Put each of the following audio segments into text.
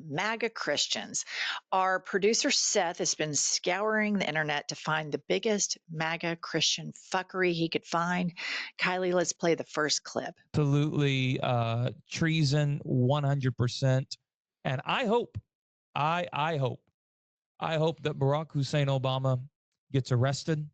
MAGA Christians. Our producer Seth has been scouring the internet to find the biggest MAGA Christian fuckery he could find. Kylie, let's play the first clip. Absolutely treason 100%. And I hope that Barack Hussein Obama gets arrested.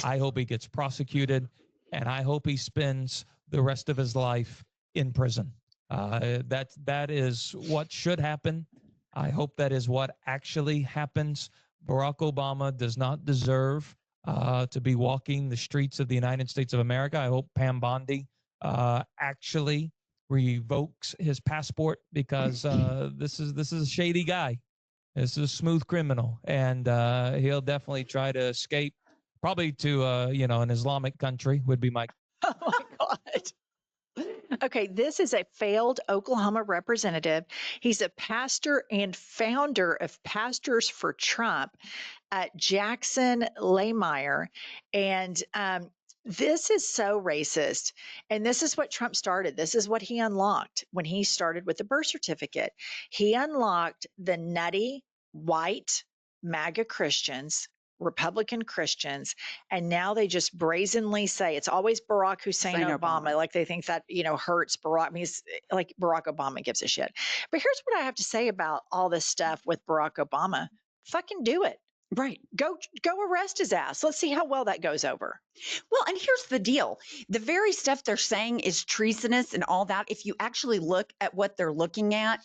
I hope he gets prosecuted, and I hope he spends the rest of his life in prison. That is what should happen. I hope that is what actually happens. Barack Obama does not deserve to be walking the streets of the United States of America. I hope Pam Bondi actually revokes his passport, because this is a shady guy. This is a smooth criminal, and he'll definitely try to escape, probably to an Islamic country would be my. Oh my God. Okay, this is a failed Oklahoma representative. He's a pastor and founder of Pastors for Trump, Jackson Laymeyer. And this is so racist. And this is what Trump started. This is what he unlocked when he started with the birth certificate. He unlocked the nutty, white, MAGA Christians, Republican Christians, and now they just brazenly say it's always Barack Hussein Obama. Like they think that, hurts Barack. I mean, like Barack Obama gives a shit. But here's what I have to say about all this stuff with Barack Obama. Fucking do it. Right. Go arrest his ass. Let's see how well that goes over. Well, and here's the deal. The very stuff they're saying is treasonous and all that. If you actually look at what they're looking at,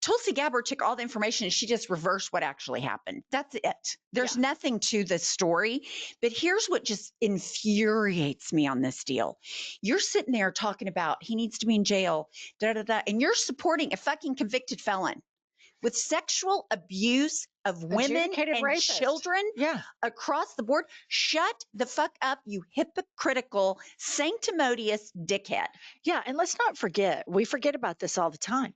Tulsi Gabbard took all the information and she just reversed what actually happened. That's it. There's nothing to the story. But here's what just infuriates me on this deal. You're sitting there talking about he needs to be in jail, and you're supporting a fucking convicted felon with sexual abuse of women and rapist. Children across the board. Shut the fuck up, you hypocritical, sanctimonious dickhead. Yeah, and let's not forget, we forget about this all the time.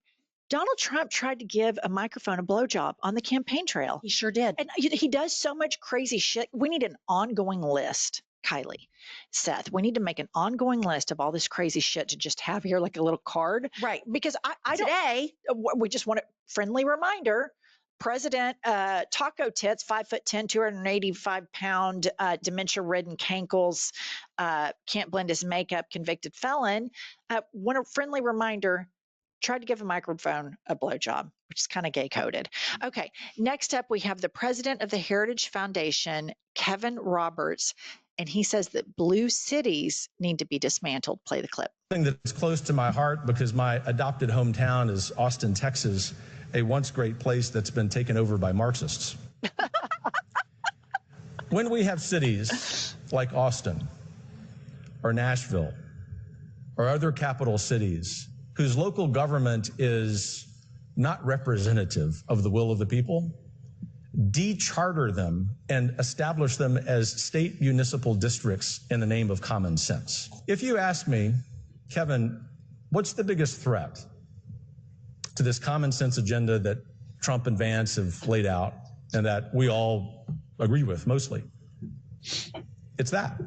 Donald Trump tried to give a microphone a blowjob on the campaign trail. He sure did. And he does so much crazy shit. We need an ongoing list, Kylie, Seth. We need to make an ongoing list of all this crazy shit to just have here like a little card. Right. Because we just want a friendly reminder. President Taco Tits, 5'10", 285-pound, dementia-ridden cankles, can't blend his makeup, convicted felon. Want a friendly reminder. Tried to give a microphone a blowjob, which is kind of gay coded. Okay. Next up, we have the president of the Heritage Foundation, Kevin Roberts, and he says that blue cities need to be dismantled. Play the clip. Something that's close to my heart because my adopted hometown is Austin, Texas, a once great place that's been taken over by Marxists. When we have cities like Austin or Nashville or other capital cities whose local government is not representative of the will of the people, de-charter them and establish them as state municipal districts in the name of common sense. If you ask me, Kevin, what's the biggest threat to this common sense agenda that Trump and Vance have laid out and that we all agree with mostly? It's that.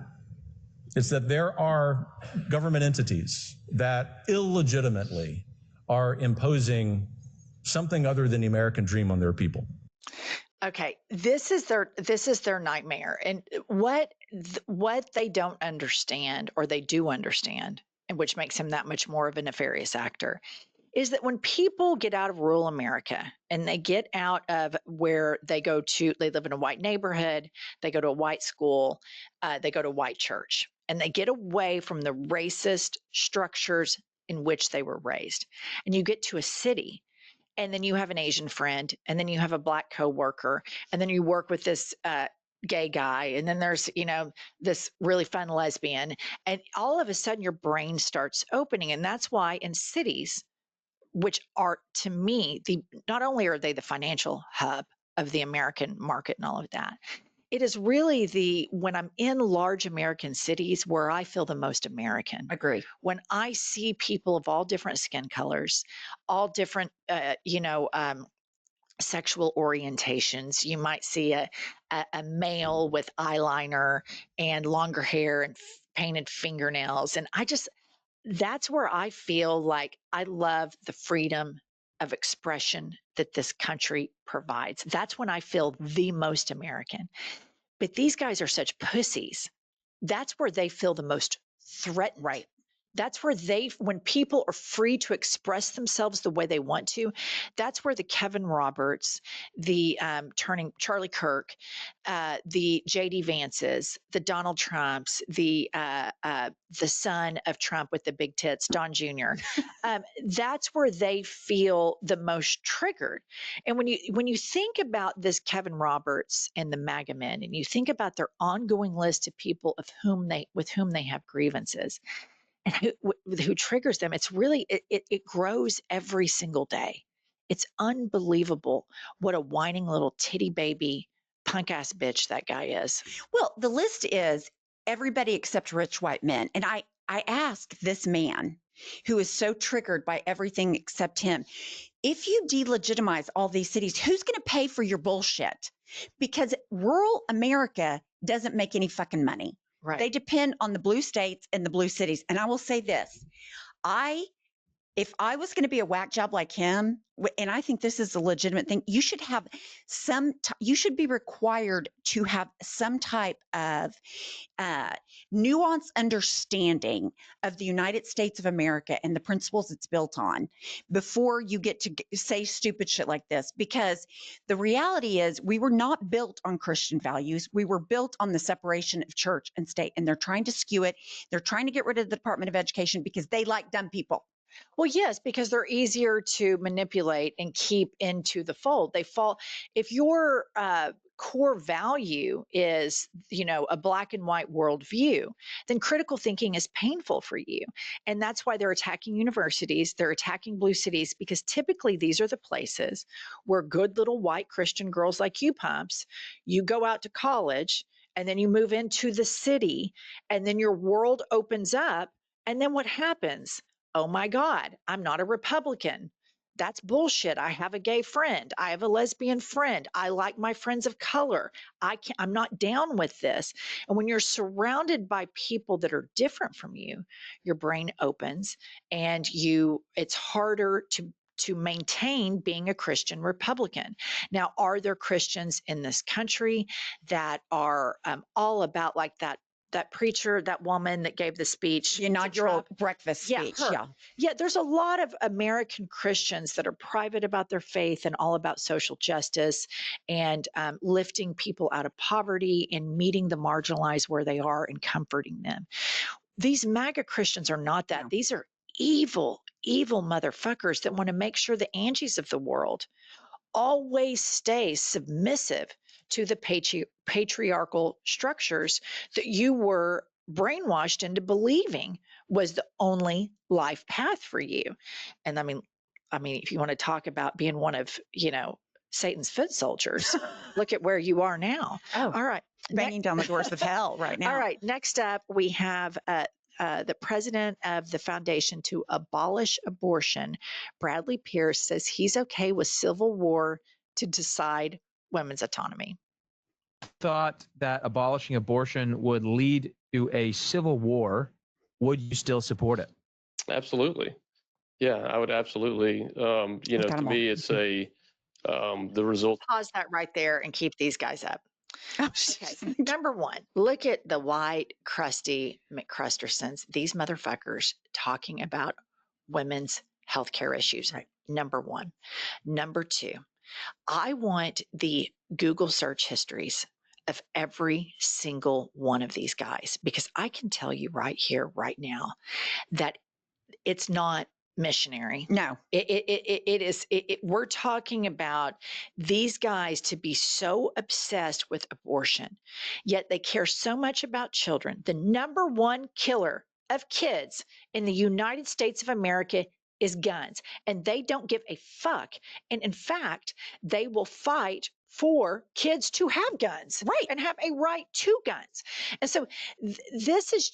It's that there are government entities that illegitimately are imposing something other than the American dream on their people. Okay, this is their nightmare, and what they don't understand, or they do understand, and which makes him that much more of a nefarious actor, is that when people get out of rural America and they get out of where they live in a white neighborhood, they go to a white school, they go to a white church, and they get away from the racist structures in which they were raised, and you get to a city. And then you have an Asian friend, and then you have a black coworker, and then you work with this gay guy, and then there's, this really fun lesbian, and all of a sudden your brain starts opening. And that's why in cities, which are, to me, not only are they the financial hub of the American market and all of that, it is really when I'm in large American cities where I feel the most American. Agree. When I see people of all different skin colors, all different, sexual orientations. You might see a male with eyeliner and longer hair and painted fingernails. And that's where I feel like I love the freedom of expression that this country provides. That's when I feel the most American. But these guys are such pussies. That's where they feel the most threatened. Right. That's where when people are free to express themselves the way they want to, that's where the Kevin Roberts, the turning Charlie Kirk, the JD Vances, the Donald Trumps, the son of Trump with the big tits, Don Jr. That's where they feel the most triggered. And when you think about this Kevin Roberts and the MAGA men, and you think about their ongoing list of people with whom they have grievances, and who triggers them, it's really it grows every single day. It's unbelievable what a whining little titty baby punk ass bitch that guy is. Well, the list is everybody except rich white men. And I ask this man who is so triggered by everything except him, if you delegitimize all these cities, who's going to pay for your bullshit? Because rural America doesn't make any fucking money. Right. They depend on the blue states and the blue cities. And I will say this, if I was going to be a whack job like him, and I think this is a legitimate thing, you should have you should be required to have some type of nuanced understanding of the United States of America and the principles it's built on before you get to say stupid shit like this. Because the reality is we were not built on Christian values. We were built on the separation of church and state, and they're trying to skew it. They're trying to get rid of the Department of Education because they like dumb people. Well, yes, because they're easier to manipulate and keep into the fold. They fall if your core value is, a black and white worldview, then critical thinking is painful for you. And that's why they're attacking universities, they're attacking blue cities, because typically these are the places where good little white Christian girls like you pumps, you go out to college and then you move into the city and then your world opens up. And then what happens? Oh my God, I'm not a Republican. That's bullshit. I have a gay friend. I have a lesbian friend. I like my friends of color. I'm not down with this. And when you're surrounded by people that are different from you, your brain opens and it's harder to maintain being a Christian Republican. Now, are there Christians in this country that are all about like that preacher, that woman that gave the speech, the inaugural breakfast speech? Yeah, there's a lot of American Christians that are private about their faith and all about social justice and lifting people out of poverty and meeting the marginalized where they are and comforting them. These MAGA Christians are not that. No. These are evil motherfuckers that want to make sure the Angies of the world always stay submissive to the patriarchal structures that you were brainwashed into believing was the only life path for you. And I mean, if you want to talk about being one of, Satan's foot soldiers, look at where you are now. Oh, all right. Banging down the doors of hell right now. All right. Next up, we have the president of the Foundation to Abolish Abortion, Bradley Pierce, says he's okay with civil war to decide women's autonomy. Thought that abolishing abortion would lead to a civil war. Would you still support it? Absolutely. Yeah, I would absolutely. To me, it's the result. Pause that right there and keep these guys up. Okay. Number one, look at the white, crusty McCrustersons, these motherfuckers talking about women's healthcare issues. Right. Number one. Number two, I want the Google search histories of every single one of these guys, because I can tell you right here, right now, that it's not missionary. No. It is. We're talking about these guys to be so obsessed with abortion, yet they care so much about children. The number one killer of kids in the United States of America is guns, and they don't give a fuck. And in fact, they will fight for kids to have guns, right, and have a right to guns. And so this is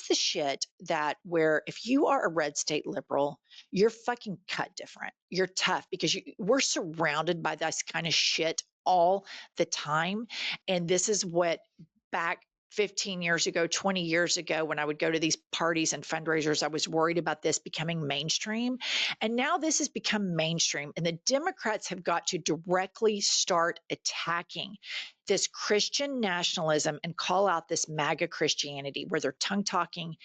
the shit that where if you are a red state liberal, you're fucking cut different. You're tough because we're surrounded by this kind of shit all the time. And this is what back 15 years ago, 20 years ago, when I would go to these parties and fundraisers, I was worried about this becoming mainstream. And now this has become mainstream. And the Democrats have got to directly start attacking this Christian nationalism and call out this MAGA Christianity, where they're tongue talking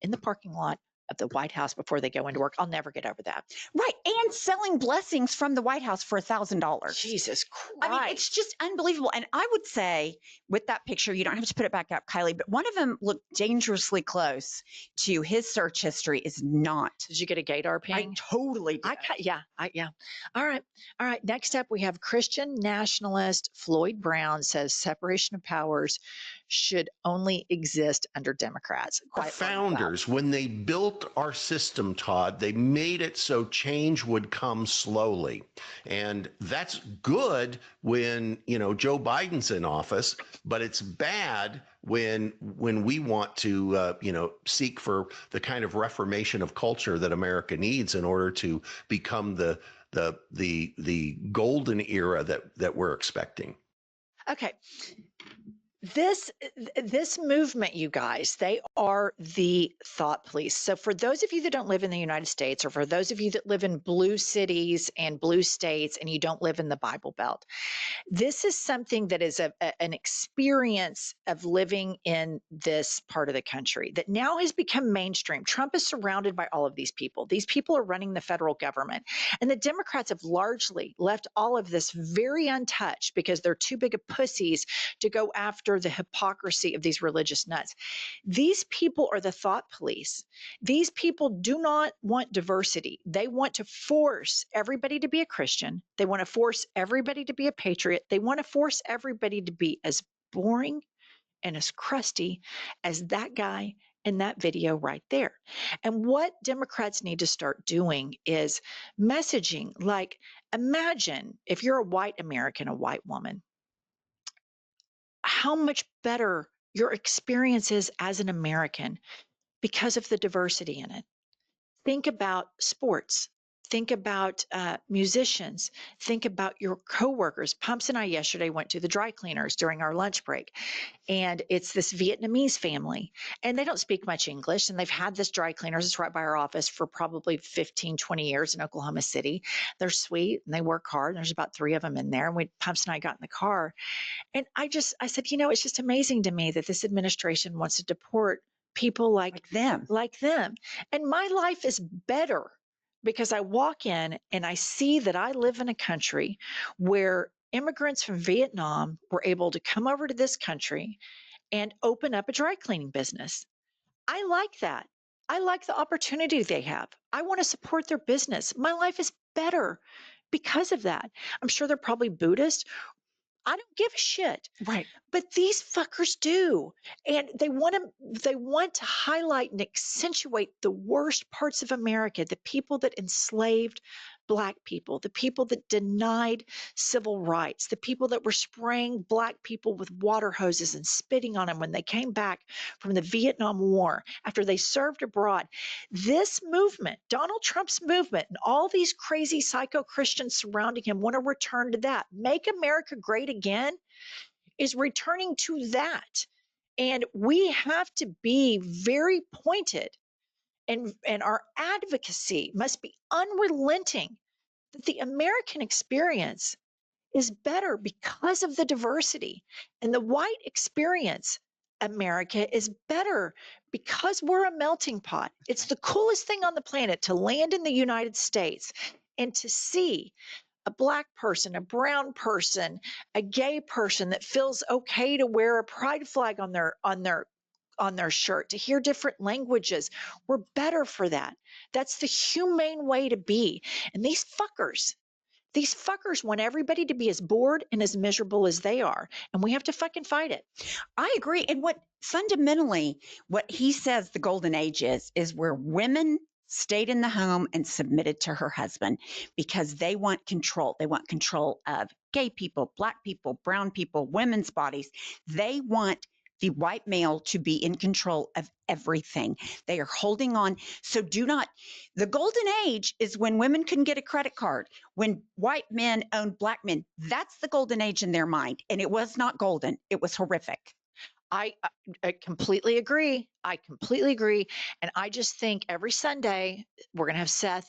in the parking lot of the White House before they go into work. I'll never get over that. Right. And selling blessings from the White House for $1,000. Jesus Christ. I mean, it's just unbelievable. And I would say with that picture, you don't have to put it back up, Kylie, but one of them looked dangerously close to his search history is not. Did you get a gaydar ping? I totally did. Yeah. All right. Next up, we have Christian nationalist Floyd Brown says separation of powers should only exist under Democrats. Our founders, when they built our system, Todd, they made it so change would come slowly. And that's good when, Joe Biden's in office, but it's bad when we want to, seek for the kind of reformation of culture that America needs in order to become the golden era that we're expecting. Okay. This movement, you guys, they are the thought police. So for those of you that don't live in the United States, or for those of you that live in blue cities and blue states and you don't live in the Bible Belt, this is something that is an experience of living in this part of the country that now has become mainstream. Trump is surrounded by all of these people. These people are running the federal government. And the Democrats have largely left all of this very untouched because they're too big of pussies to go after the hypocrisy of these religious nuts. These people are the thought police. These people do not want diversity. They want to force everybody to be a Christian. They want to force everybody to be a patriot. They want to force everybody to be as boring and as crusty as that guy in that video right there. And what Democrats need to start doing is messaging like, imagine if you're a white American, a white woman, how much better your experience is as an American because of the diversity in it. Think about sports. Think about musicians. Think about your coworkers. Pumps and I yesterday went to the dry cleaners during our lunch break, and it's this Vietnamese family, and they don't speak much English, and they've had this dry cleaners. It's right by our office for probably 15, 20 years in Oklahoma City. They're sweet, and they work hard. There's about 3 of them in there, and Pumps and I got in the car, and I said, it's just amazing to me that this administration wants to deport people like them. And my life is better because I walk in and I see that I live in a country where immigrants from Vietnam were able to come over to this country and open up a dry cleaning business. I like that. I like the opportunity they have. I want to support their business. My life is better because of that. I'm sure they're probably Buddhist. I don't give a shit. Right. But these fuckers do. And they want to highlight and accentuate the worst parts of America, the people that enslaved Black people, the people that denied civil rights, the people that were spraying Black people with water hoses and spitting on them when they came back from the Vietnam War after they served abroad. This movement, Donald Trump's movement, and all these crazy psycho Christians surrounding him want to return to that. Make America great again is returning to that. And we have to be very pointed, and our advocacy must be unrelenting that the American experience is better because of the diversity, and the white experience, America, is better because we're a melting pot. It's the coolest thing on the planet to land in the United States and to see a Black person, a brown person, a gay person that feels okay to wear a pride flag on their shirt, to hear different languages. We're better for that. That's the humane way to be. And these fuckers want everybody to be as bored and as miserable as they are. And we have to fucking fight it. I agree. And what he says the golden age is where women stayed in the home and submitted to her husband because they want control. They want control of gay people, Black people, brown people, women's bodies. They want the white male to be in control of everything. They are holding on. So the golden age is when women couldn't get a credit card, when white men owned Black men. That's the golden age in their mind. And it was not golden. It was horrific. I completely agree. I completely agree. And I just think every Sunday we're going to have Seth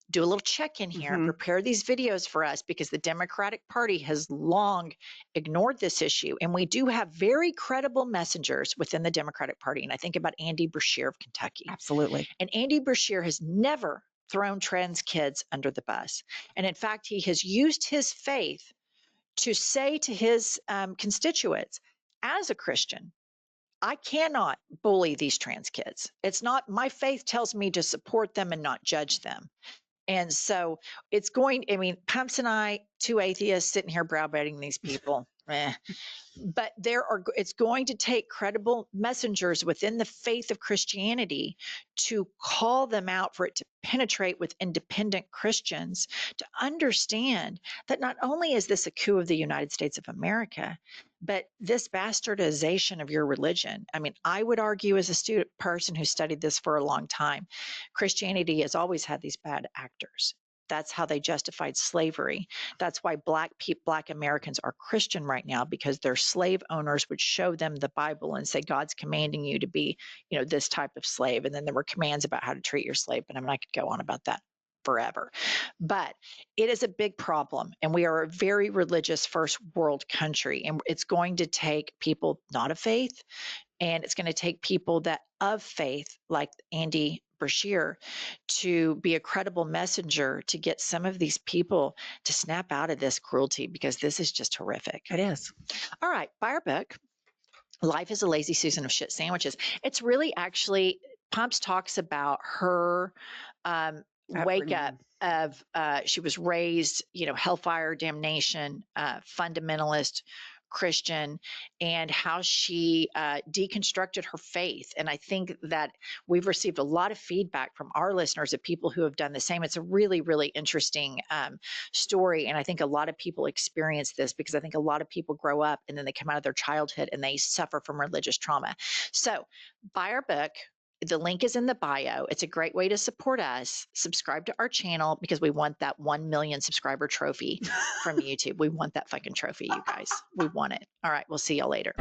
do a little check in here and prepare these videos for us, because the Democratic Party has long ignored this issue. And we do have very credible messengers within the Democratic Party. And I think about Andy Beshear of Kentucky. Absolutely. And Andy Beshear has never thrown trans kids under the bus. And in fact, he has used his faith to say to his constituents, as a Christian, I cannot bully these trans kids. It's not, my faith tells me to support them and not judge them. And so it's going, I mean, Pumps and I, two atheists sitting here browbeating these people. But it's going to take credible messengers within the faith of Christianity to call them out, for it to penetrate with independent Christians, to understand that not only is this a coup of the United States of America, but this bastardization of your religion. I mean, I would argue, as a person who studied this for a long time, Christianity has always had these bad actors. That's how they justified slavery. That's why Black Americans are Christian right now, because their slave owners would show them the Bible and say, God's commanding you to be, this type of slave. And then there were commands about how to treat your slave. But I mean, I could go on about that forever. But it is a big problem. And we are a very religious first world country. And it's going to take people not of faith, and it's going to take people that of faith, like Andy Beshear, to be a credible messenger to get some of these people to snap out of this cruelty, because this is just horrific. It is. All right, buy our book. Life is a Lazy Susan of Shit Sandwiches. It's really actually, Pumps talks about her wake up of, she was raised, hellfire, damnation, fundamentalist Christian, and how she deconstructed her faith. And I think that we've received a lot of feedback from our listeners of people who have done the same. It's a really, really interesting story. And I think a lot of people experience this, because I think a lot of people grow up and then they come out of their childhood and they suffer from religious trauma. So buy our book. The link is in the bio. It's a great way to support us. Subscribe to our channel, because we want that 1 million subscriber trophy from YouTube. We want that fucking trophy, you guys. We want it. All right. We'll see y'all later.